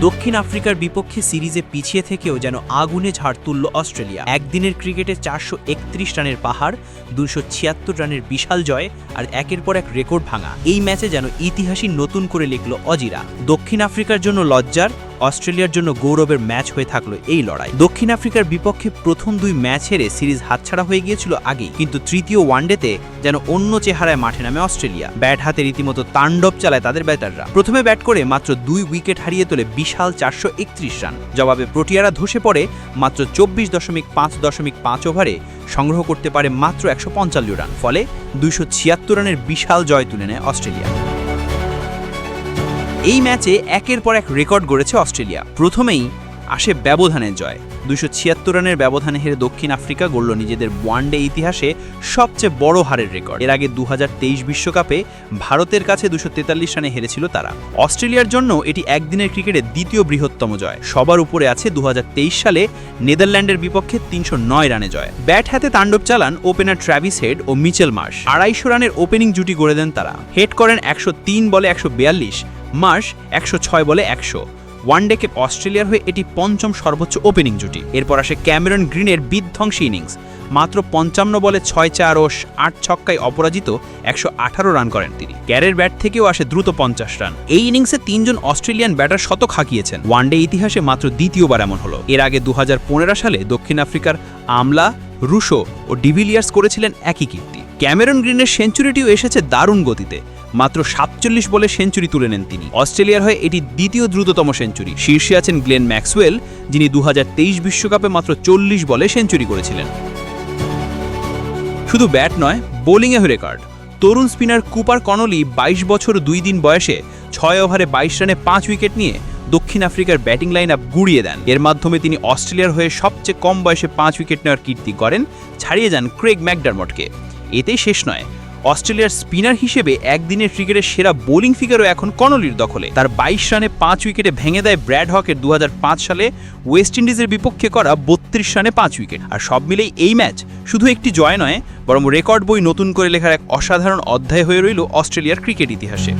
দক্ষিণ আফ্রিকার বিপক্ষে সিরিজে পিছিয়ে থেকেও যেন আগুনে ঝাড় তুলল অস্ট্রেলিয়া। একদিনের ক্রিকেটে 431 রানের পাহাড়, 276 রানের বিশাল জয় আর একের পর এক রেকর্ড ভাঙা। এই ম্যাচে যেন ইতিহাসই নতুন করে লিখল অজিরা। দক্ষিণ আফ্রিকার জন্য লজ্জার, অস্ট্রেলিয়ার জন্য গৌরবের ম্যাচ হয়ে থাকলো এই লড়াই। দক্ষিণ আফ্রিকার বিপক্ষে প্রথম 2 ম্যাচ হেরে সিরিজ হাতছাড়া হয়ে গিয়েছিল আগেই, কিন্তু তৃতীয় ওয়ানডেতে যেন অন্য চেহারায় মাঠে নামে অস্ট্রেলিয়া। ব্যাট হাতে রীতিমতো তাণ্ডব চালায় তাদের ব্যাটাররা। প্রথমে ব্যাট করে মাত্র 2 উইকেট হারিয়ে তোলে বিশাল 431 রান। জবাবে প্রোটিয়ারা ধসে পড়ে মাত্র 24.5 ওভারে সংগ্রহ করতে পারে মাত্র 145 রান। ফলে 276 রানের বিশাল জয় তুলে নেয় অস্ট্রেলিয়া। এই ম্যাচে একের পর এক রেকর্ড গড়েছে অস্ট্রেলিয়া। প্রথমেই আসে ব্যবধানের জয়। 276 রানের ব্যবধানে হেরে দক্ষিণ আফ্রিকা গড়ল নিজেদের ওয়ানডে ইতিহাসে সবচেয়ে বড় হারের রেকর্ড। এর আগে 2023 বিশ্বকাপে ভারতের কাছে 243 রানে হেরেছিল তারা। অস্ট্রেলিয়ার জন্য এটি একদিনের ক্রিকেটে দ্বিতীয় বৃহত্তম জয়। সবার উপরে আছে 2023 সালে নেদারল্যান্ডের বিপক্ষে 309 রানে জয়। ব্যাট হাতে তাণ্ডব চালান ওপেনার ট্র্যাভিস হেড ও মিচেল মার্শ। 250 রানের ওপেনিং জুটি গড়ে দেন তারা। হেড করেন 103 বলে 142, মার্শ 106 বলে 100। ওয়ানডেকে অস্ট্রেলিয়ার হয়ে এটি 5ম সর্বোচ্চ ওপেনিং জুটি। এরপর আসে ক্যামেরন গ্রিনের বিধ্বংসী ইনিংস। মাত্র 55 বলে 6-4 ও 8 ছক্কায় অপরাজিত 118 রান করেন তিনি। ক্যারের ব্যাট থেকেও আসে দ্রুত 50 রান। এই ইনিংসে 3 জন অস্ট্রেলিয়ান ব্যাটার শতক হাঁকিয়েছেন। ওয়ানডে ইতিহাসে মাত্র দ্বিতীয়বার এমন হলো। এর আগে 2015 সালে দক্ষিণ আফ্রিকার আমলা, রুশো ও ডিভিলিয়ার্স করেছিলেন একই কীর্তি। ক্যামেরন গ্রিনের সেঞ্চুরিটিও এসেছে দারুণ গতিতে। মাত্র 47 বলে সেঞ্চুরি তুলে নেন তিনি। অস্ট্রেলিয়ার হয়ে এটি দ্বিতীয় দ্রুততম সেঞ্চুরি। শীর্ষে আছেন গ্লেন ম্যাক্সওয়েল, যিনি 2023 বিশ্বকাপে মাত্র 40 বলে সেঞ্চুরি করেছিলেন। শুধু ব্যাট নয়, বোলিংয়েও রেকর্ড। তরুণ স্পিনার কুপার কনলি 22 বছর 2 দিন বয়সে 6 ওভারে 22 রানে 5 উইকেট নিয়ে দক্ষিণ আফ্রিকার ব্যাটিং লাইন আপ গুড়িয়ে দেন। এর মাধ্যমে তিনি অস্ট্রেলিয়ার হয়ে সবচেয়ে কম বয়সে 5 উইকেট নেওয়ার কীর্তি করেন, ছাড়িয়ে যান ক্রেগ ম্যাকডারমটকে। এতেই শেষ নয়, অস্ট্রেলিয়ার স্পিনার হিসেবে একদিনের ক্রিকেটের সেরা বোলিং ফিগারও এখন কনলির দখলে। তার 22 রানে 5 উইকেটে ভেঙে দেয় ব্র্যাড হকের 2005 সালে ওয়েস্ট ইন্ডিজের বিপক্ষে করা 32 রানে 5 উইকেট। আর সব মিলেই এই ম্যাচ শুধু একটি জয় নয়, বরং রেকর্ড বই নতুন করে লেখার এক অসাধারণ অধ্যায় হয়ে রইল অস্ট্রেলিয়ার ক্রিকেট ইতিহাসে।